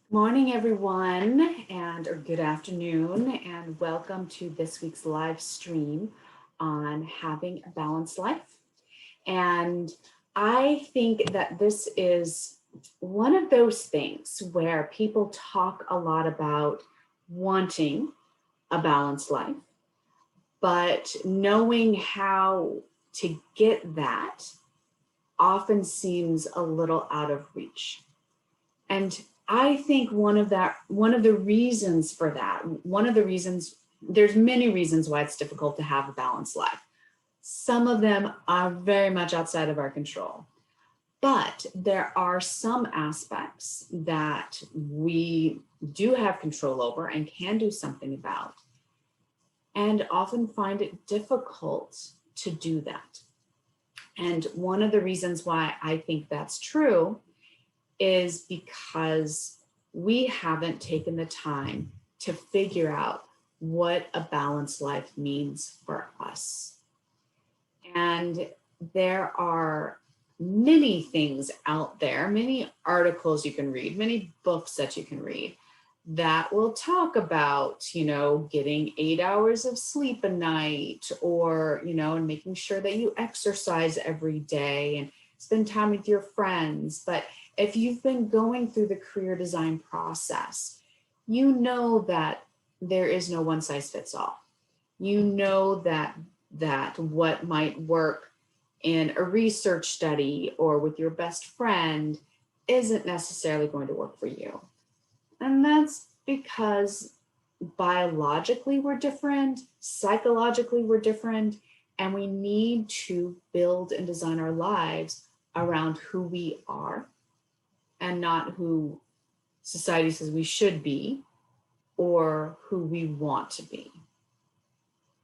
Morning, everyone, or good afternoon, and welcome to this week's live stream on having a balanced life. And I think that this is one of those things where people talk a lot about wanting a balanced life, but knowing how to get that often seems a little out of reach. And I think one of the reasons for that, one of the reasons, there's many reasons why it's difficult to have a balanced life. Some of them are very much outside of our control, but there are some aspects that we do have control over and can do something about, and often find it difficult to do that. And one of the reasons why I think that's true is because we haven't taken the time to figure out what a balanced life means for us. And there are many things out there, many articles you can read, many books that you can read that will talk about, getting 8 hours of sleep a night, or, and making sure that you exercise every day and spend time with your friends. But if you've been going through the career design process, you know that there is no one size fits all. You know that what might work in a research study or with your best friend isn't necessarily going to work for you. And that's because biologically we're different, psychologically we're different, and we need to build and design our lives around who we are and not who society says we should be or who we want to be.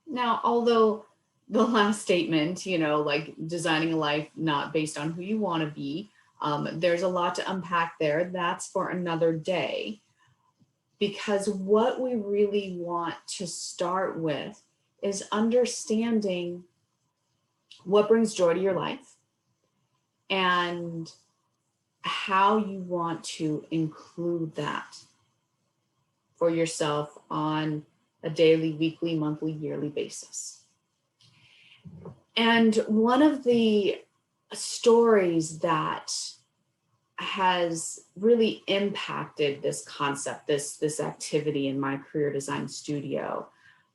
Now, although the last statement, like designing a life not based on who you want to be, there's a lot to unpack there. That's for another day. Because what we really want to start with is understanding what brings joy to your life and how you want to include that for yourself on a daily, weekly, monthly, yearly basis. And one of the stories that has really impacted this concept, this activity in my career design studio,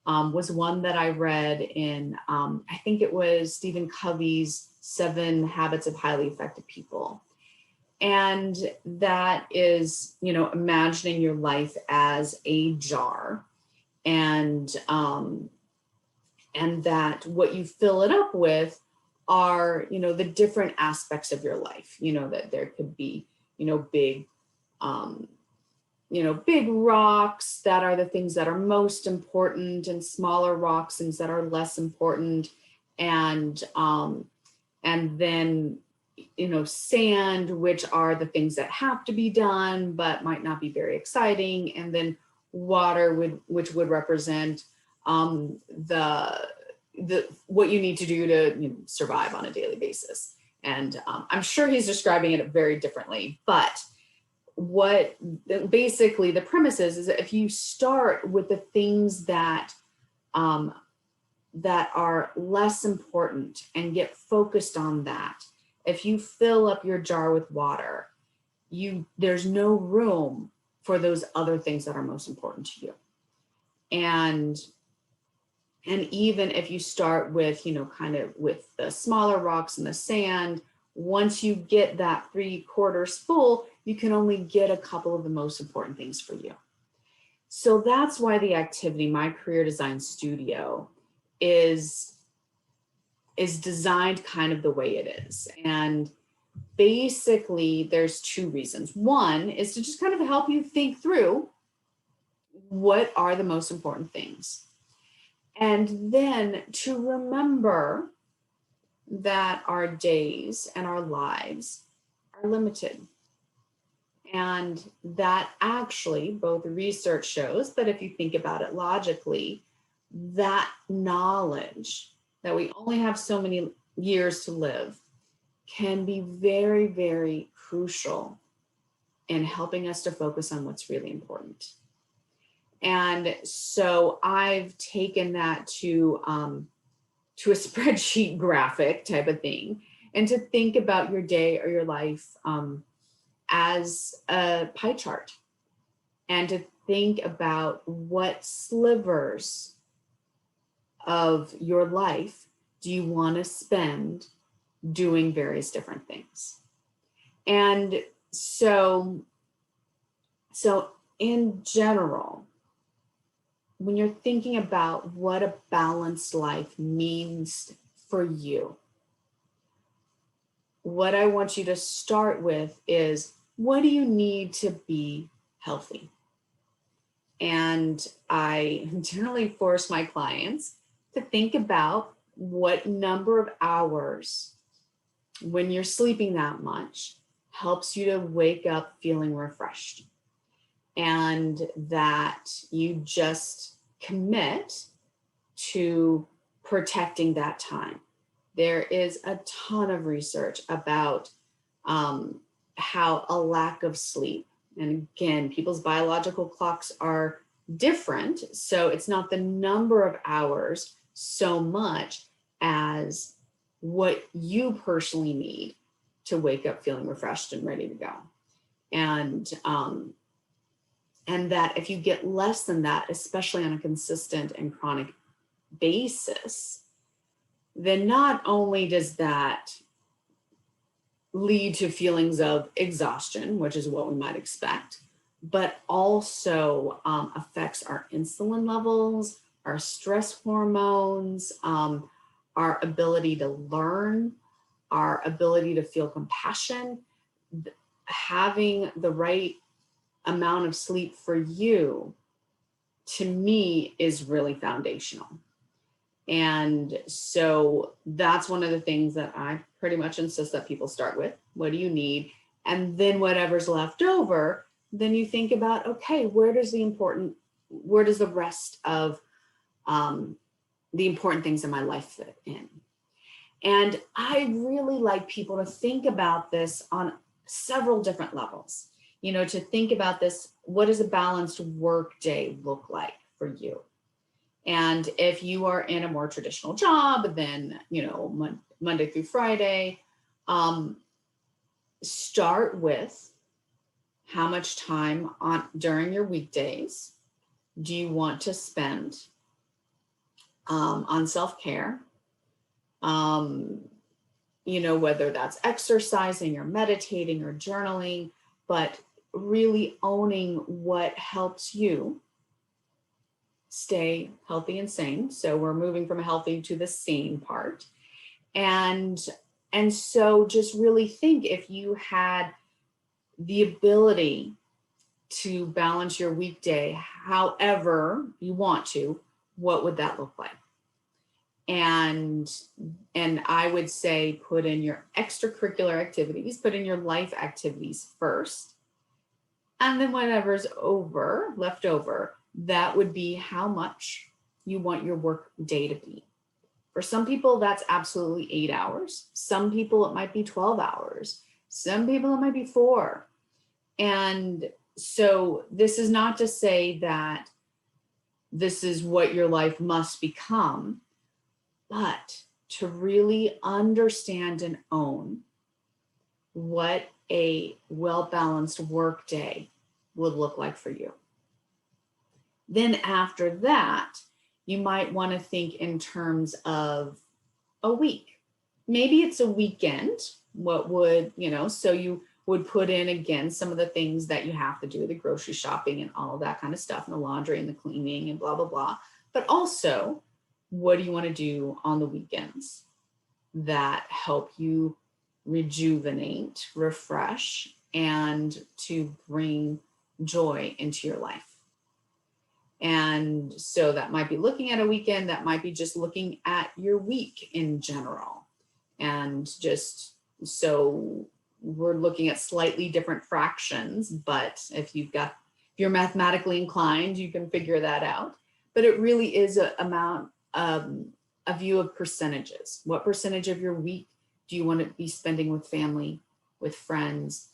was one that I read in, I think it was Stephen Covey's 7 Habits of Highly Effective People. And that is, imagining your life as a jar, and that what you fill it up with are, the different aspects of your life, that there could be, big, big rocks that are the things that are most important, and smaller rocks, things that are less important. And then, sand, which are the things that have to be done, but might not be very exciting. And then water, which would represent the what you need to do to survive on a daily basis. And I'm sure he's describing it very differently, but what basically the premise is that if you start with the things that that are less important and get focused on that, if you fill up your jar with water, there's no room for those other things that are most important to you. And even if you start with, kind of with the smaller rocks and the sand, once you get that 3/4 full, you can only get a couple of the most important things for you. So that's why the activity, my career design studio, is designed kind of the way it is. And basically there's 2 reasons. One is to just kind of help you think through what are the most important things. And then to remember that our days and our lives are limited. And that actually, both research shows, but if you think about it logically, that knowledge that we only have so many years to live can be very, very crucial in helping us to focus on what's really important. And so I've taken that to a spreadsheet graphic type of thing, and to think about your day or your life as a pie chart, and to think about what slivers of your life do you want to spend doing various different things. And so in general, when you're thinking about what a balanced life means for you, what I want you to start with is, what do you need to be healthy? And I generally force my clients to think about what number of hours, when you're sleeping that much, helps you to wake up feeling refreshed, and that you just commit to protecting that time. There is a ton of research about how a lack of sleep, and again, people's biological clocks are different, so it's not the number of hours so much as what you personally need to wake up feeling refreshed and ready to go. And that if you get less than that, especially on a consistent and chronic basis, then not only does that lead to feelings of exhaustion, which is what we might expect, but also affects our insulin levels, our stress hormones, our ability to learn, our ability to feel compassion. Having the right amount of sleep for you, to me, is really foundational. And so that's one of the things that I pretty much insist that people start with. What do you need? And then whatever's left over, then you think about, okay, where does the rest of the important things in my life fit in? And I really like people to think about this on several different levels. To think about this, what does a balanced work day look like for you? And if you are in a more traditional job, then, Monday through Friday, start with how much time during your weekdays do you want to spend on self-care? Whether that's exercising or meditating or journaling, but really owning what helps you stay healthy and sane. So we're moving from healthy to the sane part. And so just really think, if you had the ability to balance your weekday however you want to, what would that look like? And I would say, put in your extracurricular activities, put in your life activities first. And then whatever's left over, that would be how much you want your work day to be. For some people, that's absolutely 8 hours. Some people, it might be 12 hours. Some people, it might be 4. And so this is not to say that this is what your life must become, but to really understand and own what a well-balanced work day would look like for you. Then after that, you might want to think in terms of a week. Maybe it's a weekend. What would, so you would put in, again, some of the things that you have to do, the grocery shopping and all of that kind of stuff, and the laundry and the cleaning and blah, blah, blah. But also, what do you want to do on the weekends that help you rejuvenate, refresh, and to bring joy into your life? And so that might be looking at a weekend, that might be just looking at your week in general. And just so we're looking at slightly different fractions, but if you're mathematically inclined, you can figure that out. But it really is a view of percentages. What percentage of your week do you want to be spending with family, with friends,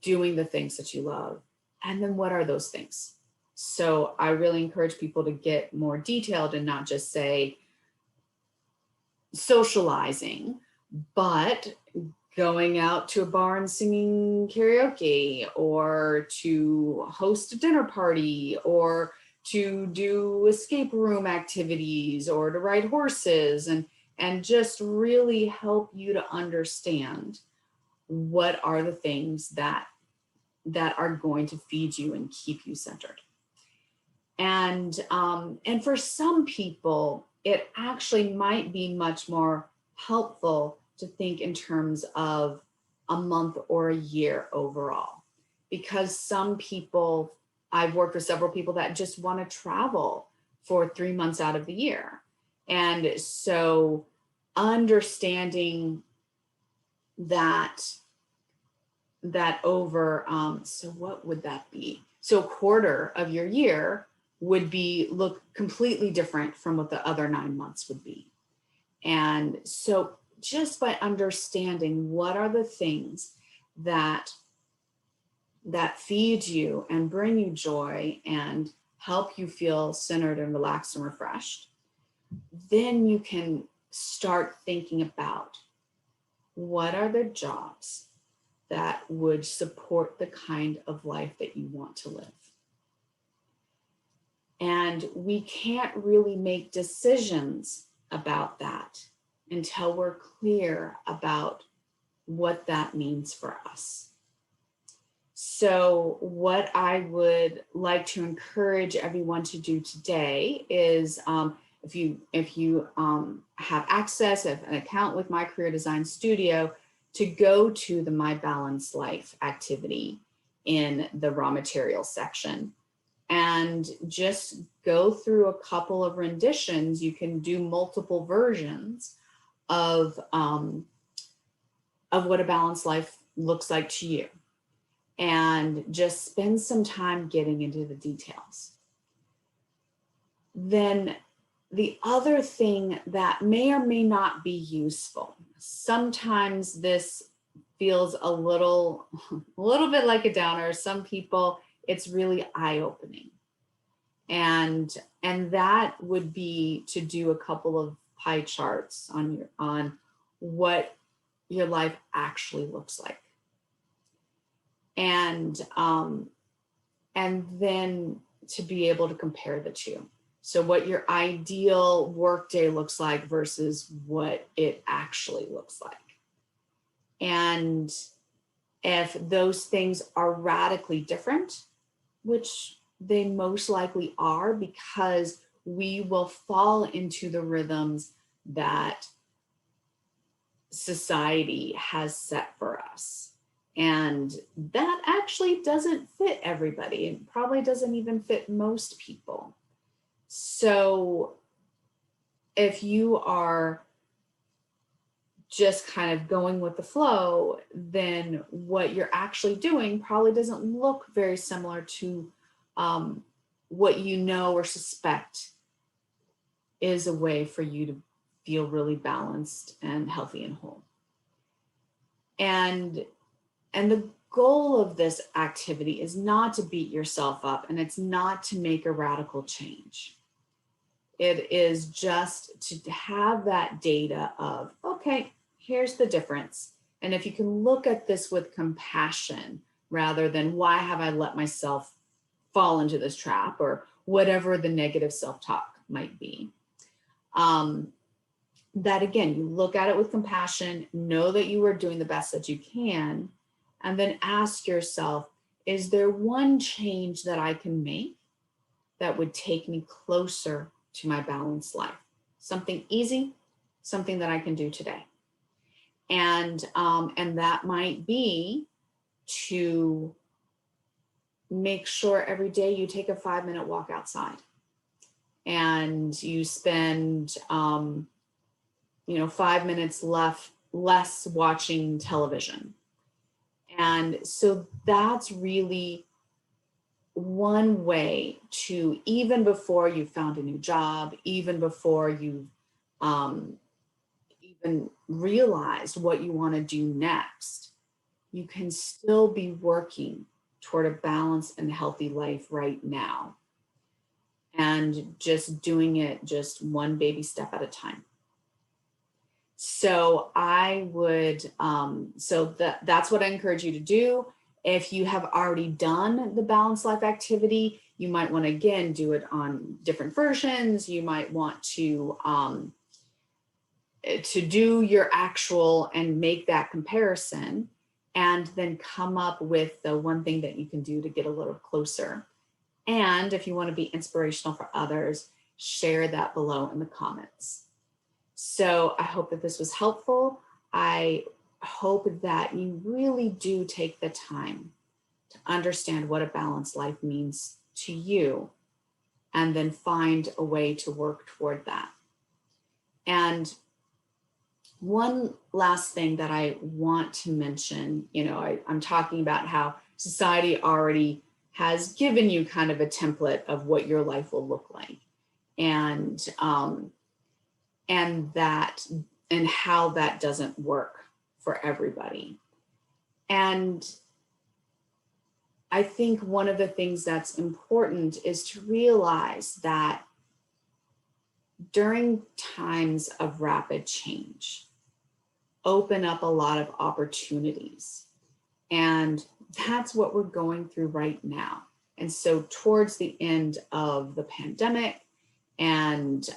doing the things that you love. And then what are those things? So I really encourage people to get more detailed and not just say socializing, but going out to a bar and singing karaoke, or to host a dinner party, or to do escape room activities, or to ride horses, and just really help you to understand what are the things that are going to feed you and keep you centered. And for some people, it actually might be much more helpful to think in terms of a month or a year overall, because some people, I've worked with several people that just want to travel for 3 months out of the year. And so understanding that over, so what would that be? So a quarter of your year would look completely different from what the other 9 months would be. And so just by understanding what are the things that feed you and bring you joy and help you feel centered and relaxed and refreshed, then you can start thinking about what are the jobs that would support the kind of life that you want to live. And we can't really make decisions about that until we're clear about what that means for us. So what I would like to encourage everyone to do today is, if you have access, have an account with My Career Design Studio, to go to the My Balanced Life activity in the raw materials section and just go through a couple of renditions. You can do multiple versions of what a balanced life looks like to you, and just spend some time getting into the details. Then the other thing that may or may not be useful, sometimes this feels a little bit like a downer. Some people, it's really eye-opening. And that would be to do a couple of pie charts on what your life actually looks like. And then to be able to compare the two. So what your ideal workday looks like versus what it actually looks like. And if those things are radically different, which they most likely are, because we will fall into the rhythms that society has set for us. And that actually doesn't fit everybody. It probably doesn't even fit most people. So if you are just kind of going with the flow, then what you're actually doing probably doesn't look very similar to what you know or suspect is a way for you to feel really balanced and healthy and whole. And the goal of this activity is not to beat yourself up, and it's not to make a radical change. It is just to have that data of, okay, here's the difference. And if you can look at this with compassion rather than why have I let myself fall into this trap, or whatever the negative self-talk might be. That again, you look at it with compassion, know that you are doing the best that you can, and then ask yourself, is there one change that I can make that would take me closer to my balanced life? Something easy, something that I can do today. And that might be to make sure every day you take a 5-minute walk outside and you spend 5 minutes less watching television. And so that's really one way to, even before you found a new job, even before you've even realized what you want to do next, you can still be working toward a balanced and healthy life right now, and just doing it just one baby step at a time. So I would, that's what I encourage you to do. If you have already done the balanced life activity, you might want to again do it on different versions. You might want to do your actual and make that comparison, and then come up with the one thing that you can do to get a little closer. And if you want to be inspirational for others, share that below in the comments. So I hope that this was helpful. I hope that you really do take the time to understand what a balanced life means to you, and then find a way to work toward that. And one last thing that I want to mention, I'm talking about how society already has given you kind of a template of what your life will look like, and how that doesn't work for everybody. And I think one of the things that's important is to realize that during times of rapid change, open up a lot of opportunities. And that's what we're going through right now. And so towards the end of the pandemic, and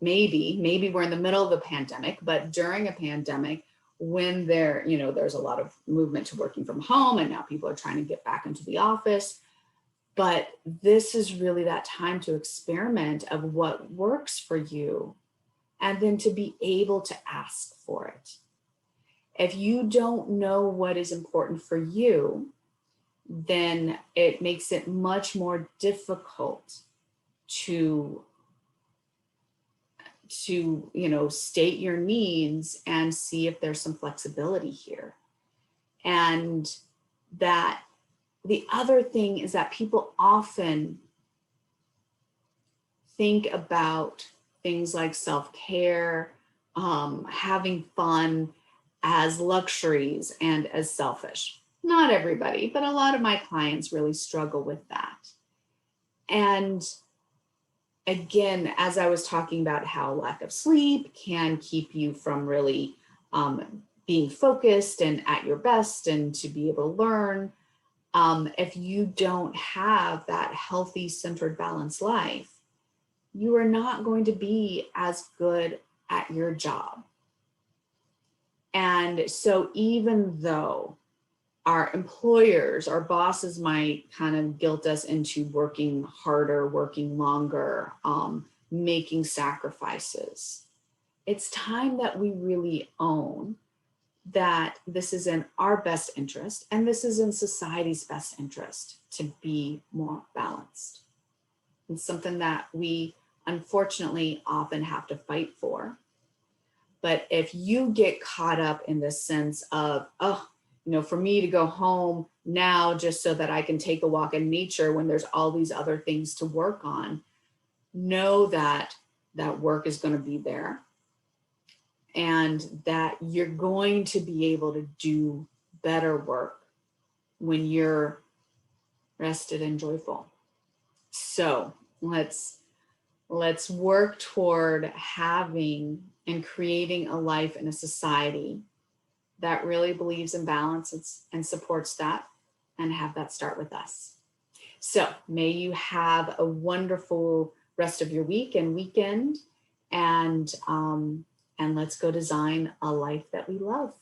maybe we're in the middle of the pandemic, but during a pandemic, when there's a lot of movement to working from home, and now people are trying to get back into the office. But this is really that time to experiment of what works for you, and then to be able to ask for it. If you don't know what is important for you, then it makes it much more difficult to state your needs and see if there's some flexibility here. And that the other thing is that people often think about things like self-care, having fun, as luxuries and as selfish. Not everybody, but a lot of my clients really struggle with that. And again, as I was talking about how lack of sleep can keep you from really being focused and at your best and to be able to learn, if you don't have that healthy, centered, balanced life, you are not going to be as good at your job. And so even though our employers, our bosses might kind of guilt us into working harder, working longer, making sacrifices, it's time that we really own that this is in our best interest, and this is in society's best interest to be more balanced. It's something that we unfortunately often have to fight for. But if you get caught up in this sense of, for me to go home now just so that I can take a walk in nature when there's all these other things to work on, know that that work is going to be there, and that you're going to be able to do better work when you're rested and joyful. So let's work toward having and creating a life in a society that really believes in balance and supports that, and have that start with us. So may you have a wonderful rest of your week and weekend, and let's go design a life that we love.